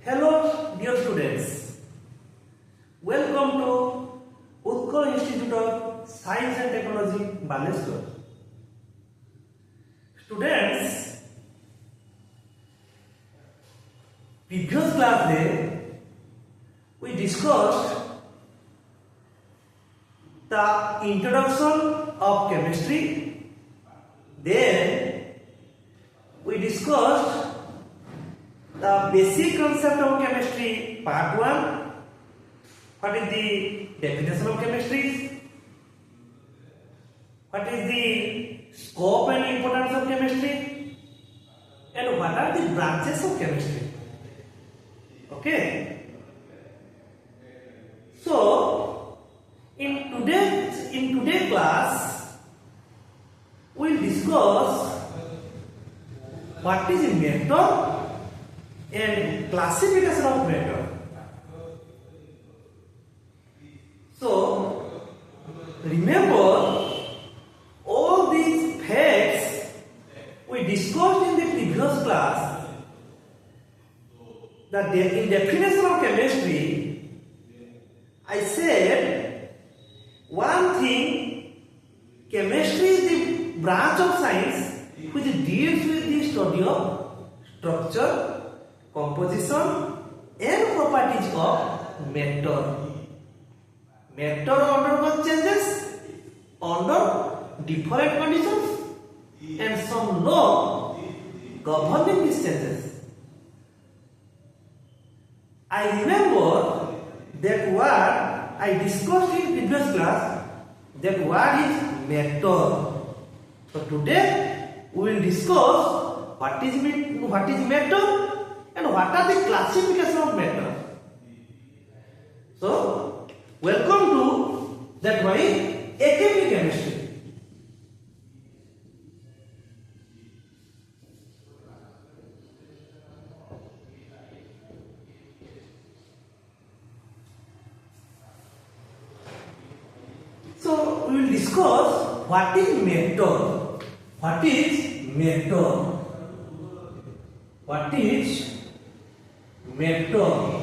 Hello dear students, welcome to Utkal Institute of Science and Technology, Baleshwar. Students, previous class we discussed the introduction of chemistry, then we discussed the basic concept of chemistry, part 1. What is the definition of chemistry? What is the scope and importance of chemistry? And what are the branches of chemistry? Okay. So, in today's class, we will discuss what is a method and classification of method. So, remember all these facts we discussed in the previous class. That in definition of chemistry, I said one thing: chemistry is the branch of science which deals with the study of structure, composition and properties of matter. Matter undergoes changes under different conditions and some law governing these changes. I remember that word I discussed in previous class. That word is matter. So today we will discuss what is matter and what are the classification of matter. So, welcome to that way academic chemistry. So, we will discuss what is matter. What is matter? What is matter?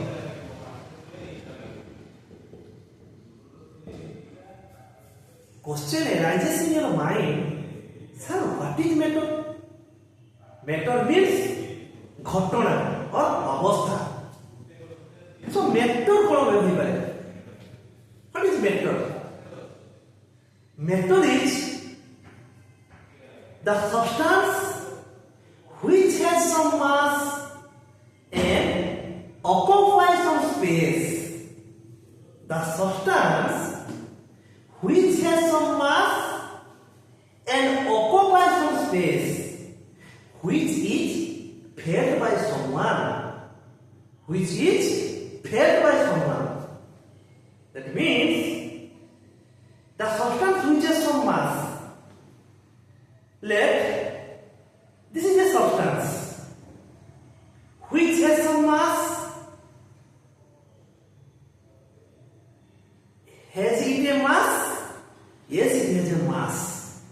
Question arises in your mind, sir, what is matter? Matter means ghatana or avastha. So matter kon hoibare? What is matter? Matter is the substance which has some mass and occupies some space. The substance which has some mass and occupies some space, which is felt by someone. Which is felt by someone. That means the substance which has some mass. This is a substance which has some mass. Has it a mass? Yes, it has a mass.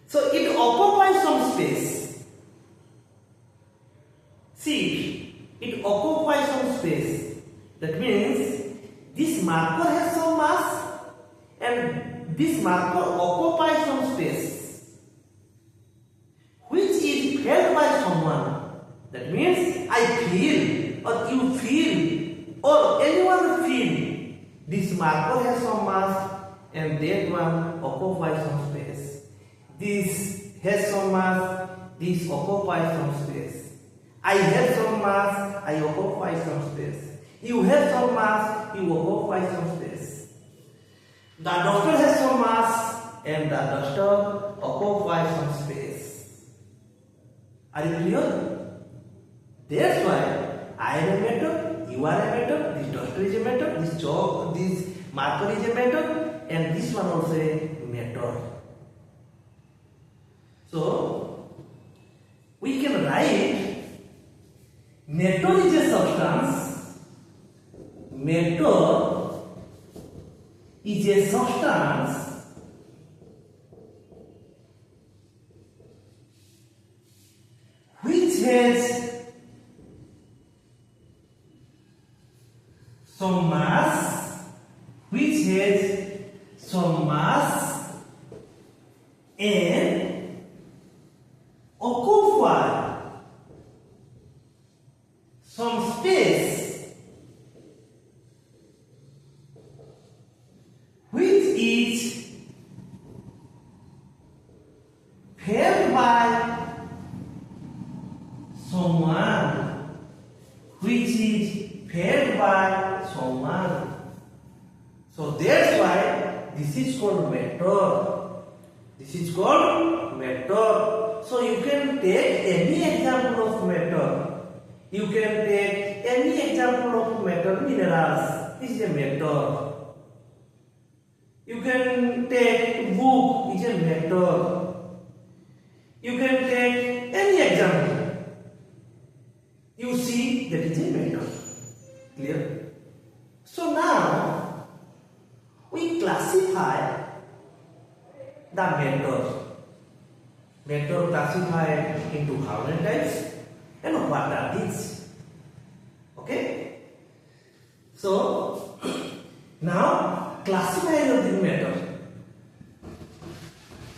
So it occupies some space. See, it occupies some space. That means this marker has some mass and this marker occupies some space, which is felt by someone. That means I feel, or you feel, or anyone feel this marker has some mass and that one occupies some space. This has some mass, this occupies some space. I have some mass, I occupy some space. You have some mass, you occupy some space. The duster has some mass and the duster occupies some space. Are you clear? That's why I am a matter, you are a matter, this duster is a matter, this marker is a matter, and this one also a matter. So, we can write matter is a substance. Matter is a substance which has occupy some space which is held by someone, which is held by someone. So that's why this is called method. This is called method. So you can take any example of method. You can take any example of method. Minerals is a method. You can take book is a method. You can take any example. You see that is a method. Clear? So now we classify the method. Method classified into how many types and what are these? Okay? So now classifying of the method.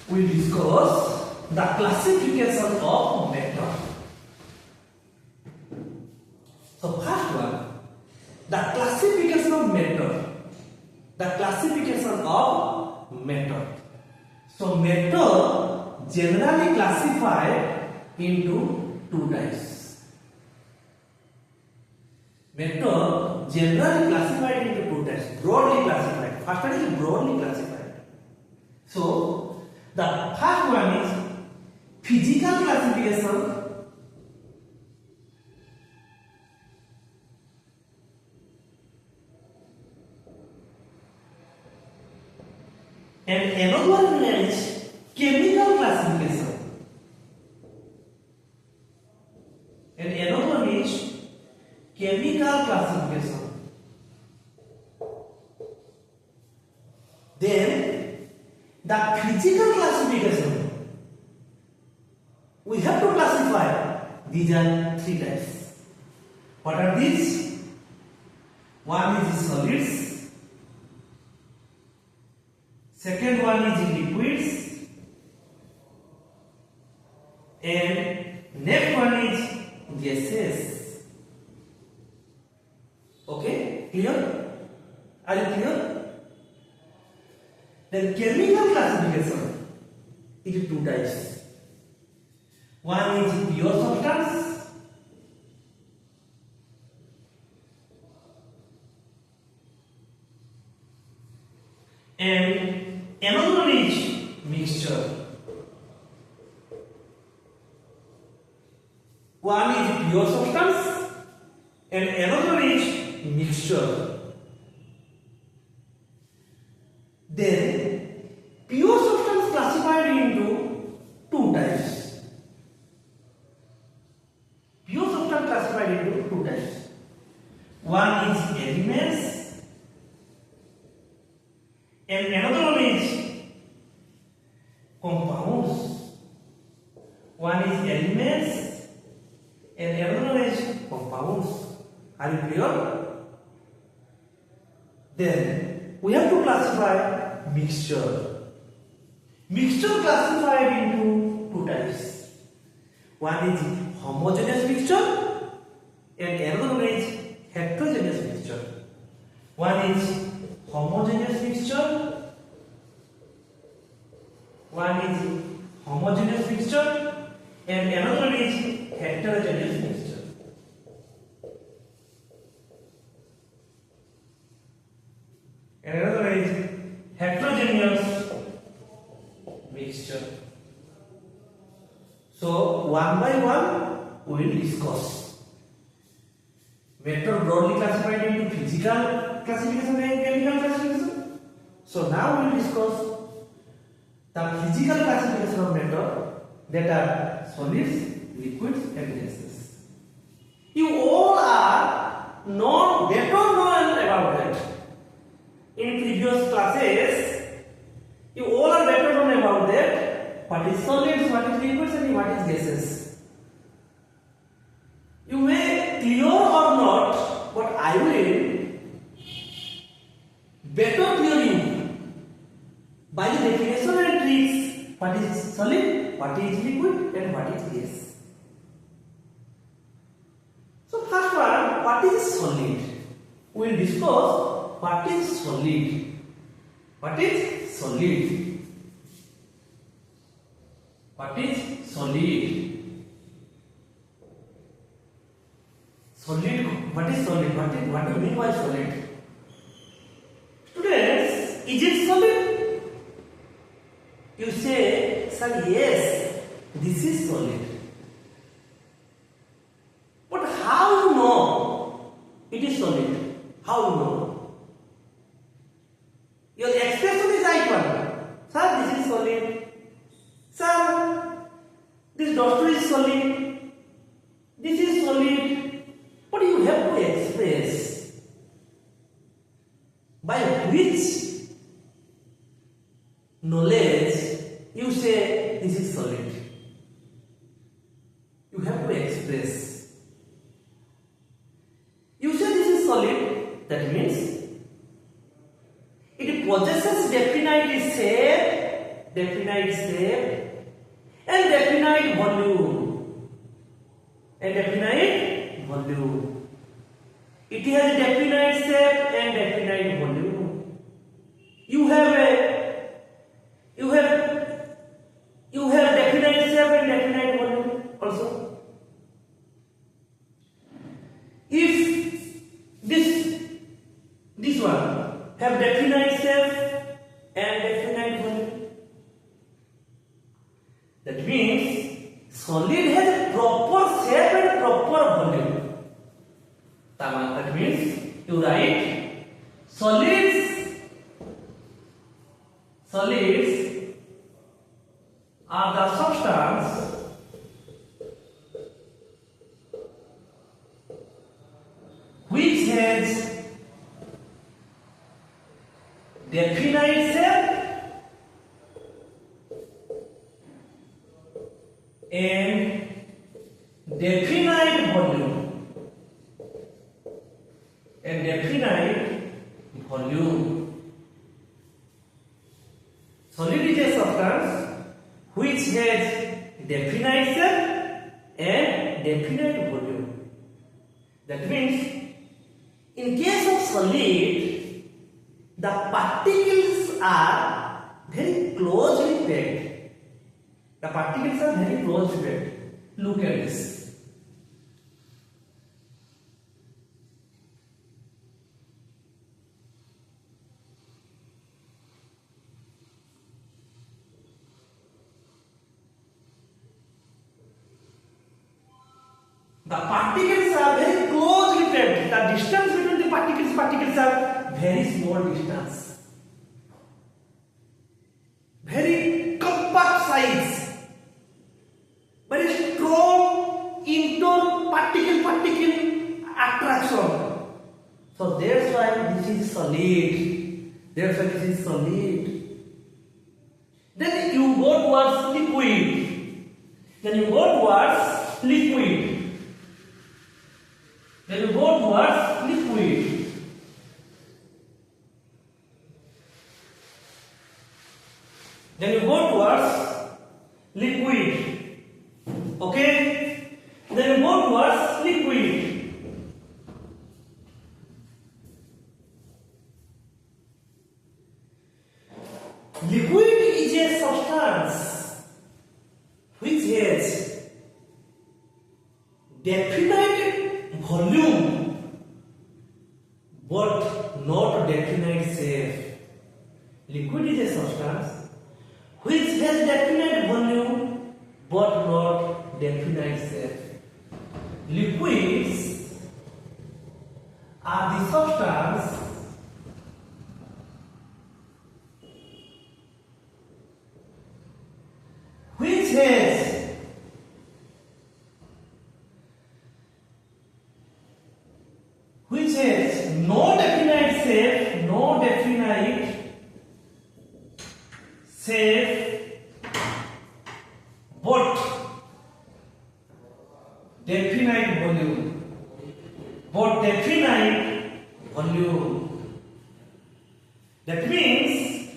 We discuss the classification of method. So first one, the classification of method. The classification of method. So method generally classified into two types. Method generally classified into two types. Broadly classified. First one is broadly classified. So the first one is physical classification and another one is chemical classification and another one is chemical classification. Then the physical classification, we have to classify. These are three types. What are these? One is solids, second one is liquids, and next one is gases. Okay, clear? Are you clear? Then chemical classification is two types. One is pure substance and another one is mixture. One is pure substance and another one is mixture. Then pure substance classified into two types. Pure substance classified into two types. One is elements and another one is compounds. One is elements and another one is compounds. Are you clear? Then we have to classify mixture. Mixture classified into two types. One is homogeneous mixture and another one is heterogeneous mixture. One is homogeneous mixture. One is homogeneous mixture and another one is heterogeneous mixture. And another one is heterogeneous mixture. So one by one we will discuss. Method broadly classified into physical classification and chemical classification. So now we will discuss the physical classification of method, that are solids, liquids and gases. You all are better known about that. In previous classes, you all are better known about that. What is solids, what is liquids and what is gases. You may clear or not, but I will better clear you by the definition and tricks. What is solid, what is liquid and what is will discuss what is solid. What is solid? What is solid? Solid. What is solid? What do you mean by solid? Students, is it solid? You say, sir, yes, this is solid. But how you know it is solid? How you know? Your expression is right one. Sir, this is solid. Sir, this duster is solid. This is solid. But you have to express by which knowledge you say this is solid. You have to express. You say this is solid, that means it possesses definite shape, and definite volume. It has a definite shape and definite volume. You have definite shape and definite volume also. If this one have definite shape and definite volume, that means solid has a proper shape and proper volume. That means you write solids are the substance which has definite shape and definite volume. Solid is a substance which has definite shape and definite volume. That means in case of solid, the particles are very closely packed. Look at this. The particles are very closely packed. The distance between the particles are very small distance. Very compact size. Very strong inter-particle attraction. So that's why this is solid. Then you go towards liquid. Then you go towards liquid. Okay? Then you go towards liquid. Liquid is a substance which has definite volume but not definite shape. Liquid is a substance which has definite volume but not definite shape. Liquids are the substance which has no definite shape, but definite volume. That means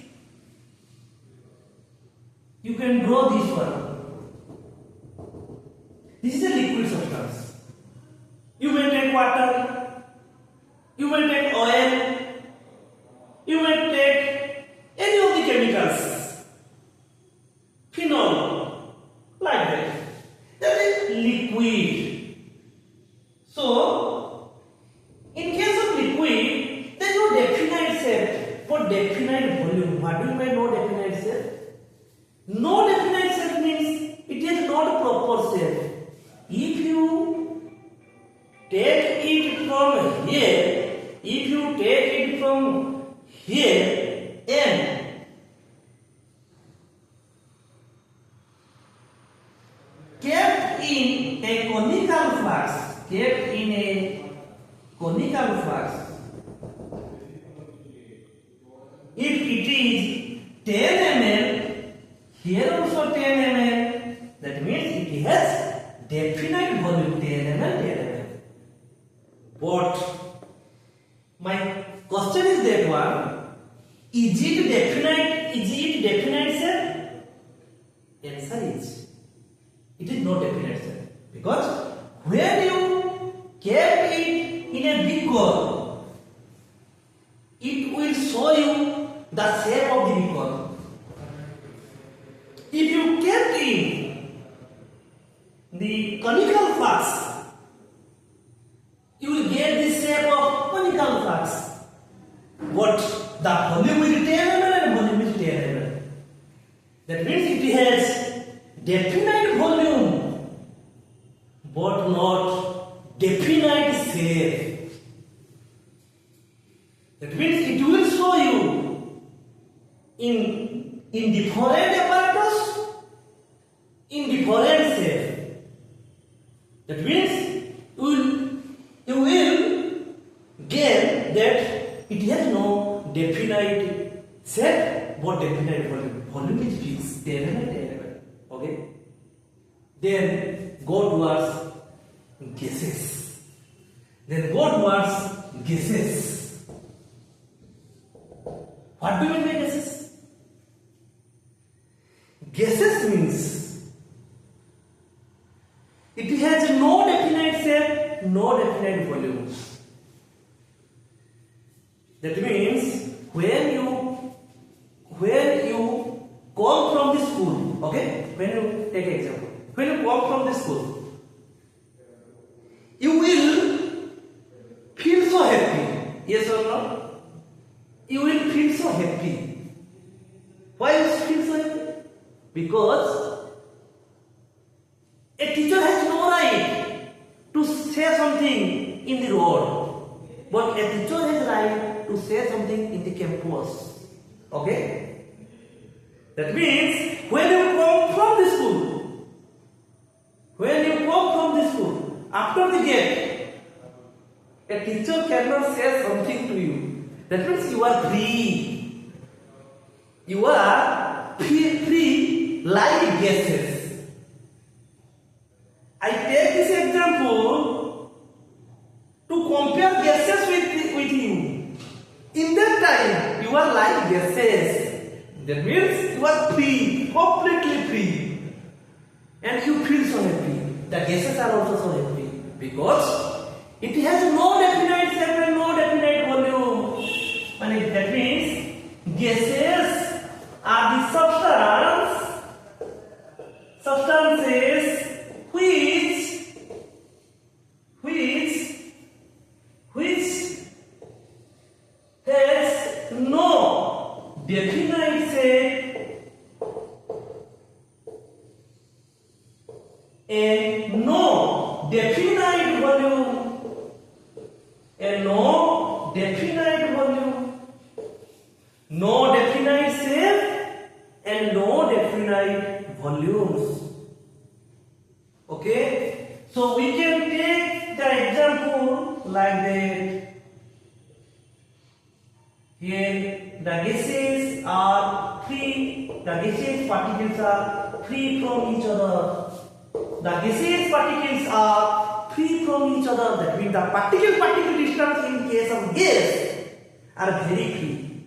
you can draw this one. This is a liquid substance. You may take water. You may take oil, you may take any of the chemicals, phenol, like that. That is liquid. So, in case of liquid, there is no definite shape for definite volume. What do you mean no definite shape? No definite shape means it is not a proper shape. If you take it from here, if you take it from here and kept in a conical flask, if it is 10 ml, here also 10 ml, that means it has definite volume 10 ml, 10 ml. But my question is that one, is it definite shape? Answer is, it is not definite shape. Because when you kept it in a beaker, it will show you the shape of the beaker. If you kept in the conical flask, you will get the shape of conical flask. But the volume is 10 ml and volume is 10 ml. That means it has definite volume but not definite shape. That means it will show you in different apparatus, in different shape. That means you will get that it has no definite shape but definite volume. Volume is fixed, 10 ml, 10 ml. Okay? Then go towards gases. What do you mean by gases? Gases means it has no definite shape, no definite volume. That means when you come from the school, okay? When you take an example, when you come from the school, you will feel so happy. Yes or no? You will feel so happy. Why you feel so happy? Because a teacher has no right to say something in the road, but a teacher has right to say something in the campus. Okay? That means when you come from the school, after the gate, a teacher cannot say something to you. That means you are free. You are free like gases. I take this example to compare gases with you. In that time, you are like gases. That means you are free, completely free. And you feel so happy. The gases are also so happy because it has no definite shape and no definite volume. And that means gases are the substances which has no definite shape and no definite volume, no definite shape and no definite volumes. Okay, so we can take the example like that. Here the gases are free, the gaseous particles are free from each other. The gaseous particles are free from each other. That means the particle distance in case of gas are very free.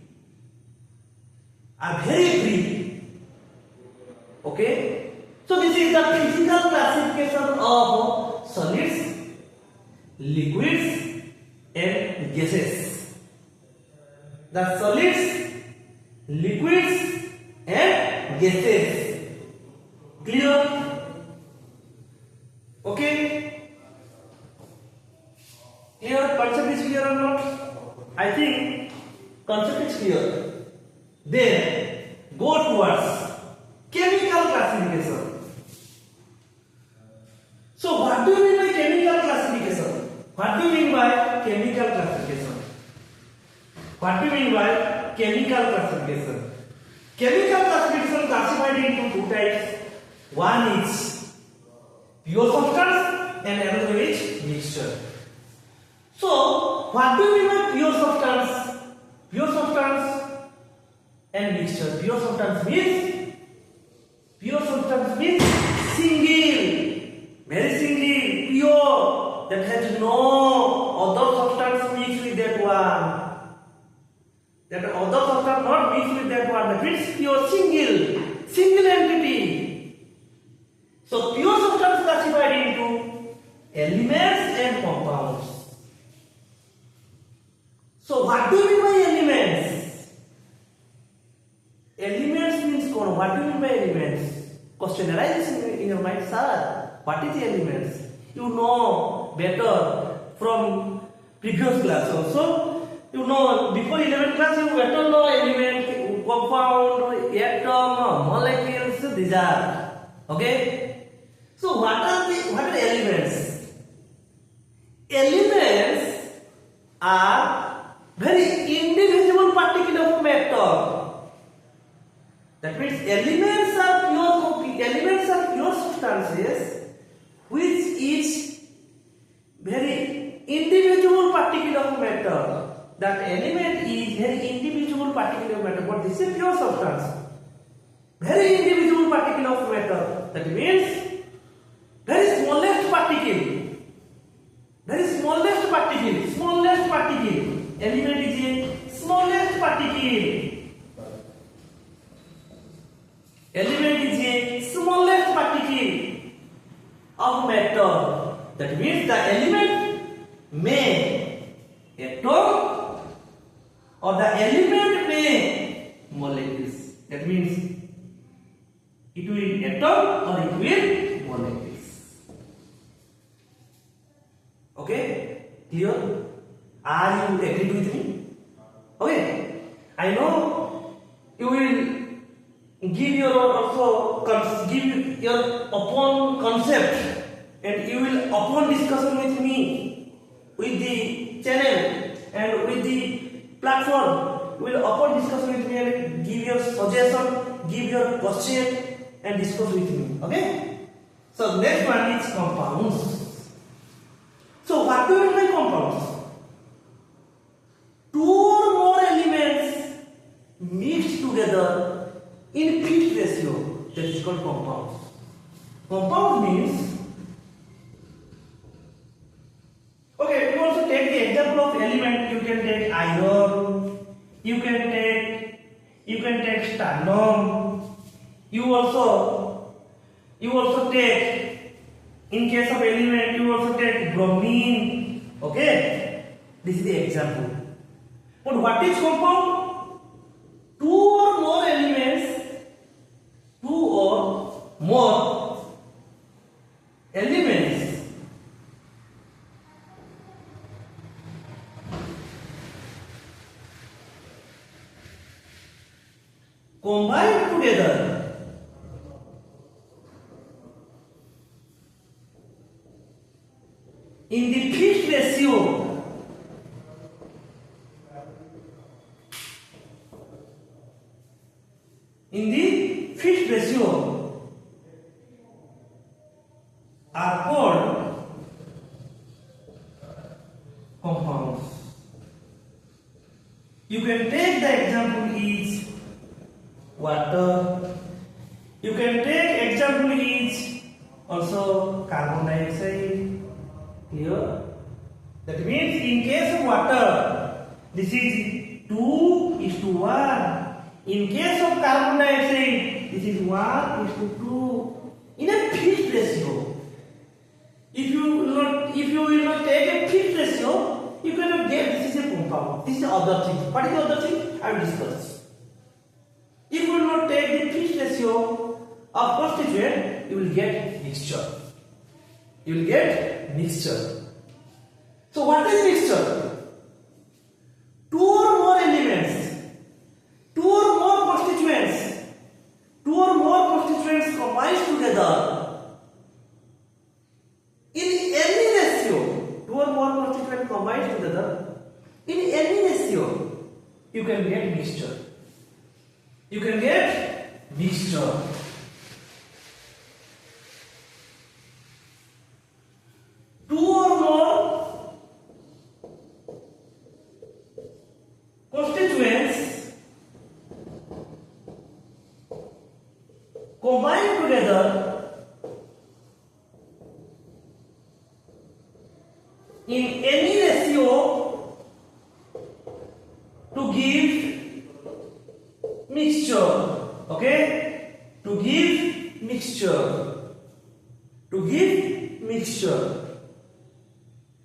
Okay? So this is the physical classification of solids, liquids and gases. the solids, liquids and gases. Clear? Okay? Clear? Concept is clear or not? I think concept is clear. Then go towards chemical classification. So what do you mean by chemical classification? What do you mean by chemical classification? What do you mean by chemical classification? Chemical classification classified into two types. One is pure substance and another is mixture. So what do you mean by pure substance? Pure substance and mixture. Pure substance means single, very single, pure, that has no other substance mixed with that one. That other substance not mixed with that one. That means pure, single entity. So pure substance classified into elements and compounds. So what do you mean by elements? Elements means what do you mean by elements? Question arises in your mind, sir. What is the elements? You know better from previous class also. You know before 11th class you better know element, compound, atom, molecules. These are okay. So what are elements? Elements are very indivisible particle of matter. That means elements are pure substances which is very individual particle of matter. That element is very individual particle of matter, but this is pure substance. Very individual particle of matter. That means very smallest particle. Smallest particle. Element is a smallest particle. Element is a smallest particle of matter. That means the element may atom or the element may molecules. That means it will atom or it will molecules. Okay? Clear? Are you agreed with me? Okay. I know you will give your upon concept and you will upon discussion with me, with the channel and with the platform. You will upon discussion with me and give your suggestion, give your question and discuss with me. Okay? So next one is compounds. So what do you mean by compounds? Two or more elements mixed together in fixed ratio, that is called compounds. Compound means, okay, you also take the example of element. You can take iron, you can take stannum, you also take, in case of element, you also take bromine. Okay, this is the example. But what is compound? Two or more elements combined together in the fixed ratio are called compounds. You can take the example is water. You can take example is also carbon dioxide. Here, that means in case of water, this is 2:1. In case of carbon dioxide, this is 1:2. In a fixed ratio. If you will not take a fixed ratio, you cannot get this is a compound. This is the other thing. What is the other thing? I will discuss. If you will not take the fixed ratio of constituent, you will get mixture. You will get mixture. So what is mixture? Two or more elements, two or more constituents combined together in any ratio. Two or more constituents combined together in any ratio, you can get mixture. You can get mixture. Two or more constituents combined together in any ratio to give mixture. Okay? To give mixture. To give mixture.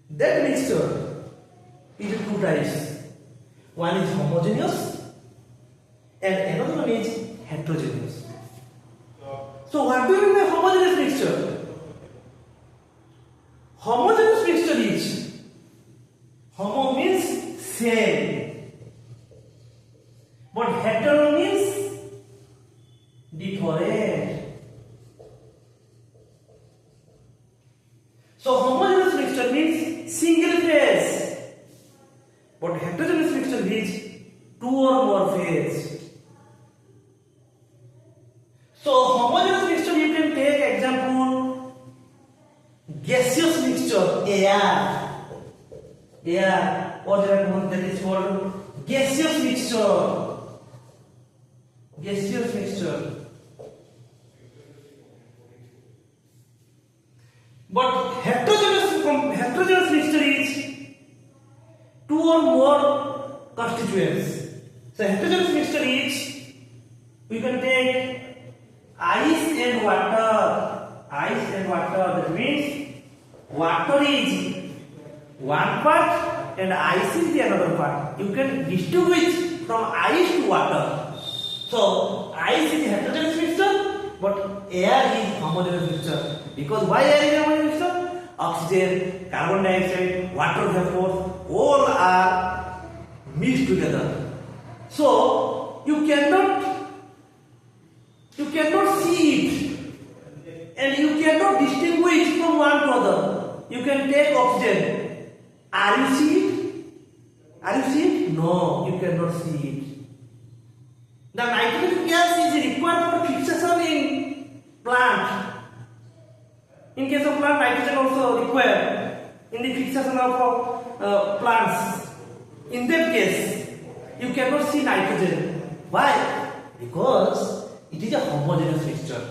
That mixture is two types. One is homogeneous and another one is heterogeneous. So what do you mean by homogeneous mixture? Homogeneous mixture is, homo means same, but hetero means different. So homogeneous mixture means single phase, but heterogeneous mixture means two or more phase. So homogeneous mixture, you can take example gaseous mixture, air, or that is called gaseous mixture. Gaseous mixture. But heterogeneous mixture is two or more constituents. So heterogeneous mixture is, we can take ice and water. Ice and water, that means water is one part and ice is the another part. You can distinguish from ice to water. So ice is heterogeneous mixture, but air is homogeneous mixture. Because why air is homogeneous mixture? Oxygen, carbon dioxide, water vapor, all are mixed together. So you cannot see it, and you cannot distinguish from one to other. You can take oxygen. Are you see it? Are you see it? No, you cannot see it. The nitrogen gas is required for fixation in plant. In case of plant, nitrogen also required in the fixation of plants. In that case, you cannot see nitrogen. Why? Because it is a homogeneous mixture.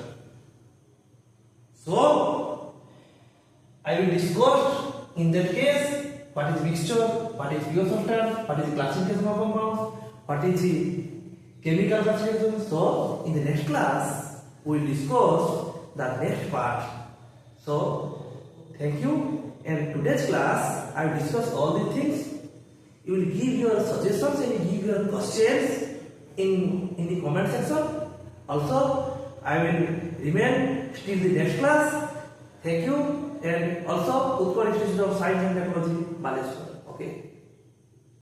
So, I will discuss in that case what is mixture, what is pure substance, what is classification of compounds, what is the chemical classification. So, in the next class, we will discuss the next part. So, thank you. And today's class, I will discuss all these things. You will give your suggestions and give your questions in the comment section. Also, I will remain till the next class. Thank you. And also, Utkal Institute of Science and Technology, Baleshwar. Okay.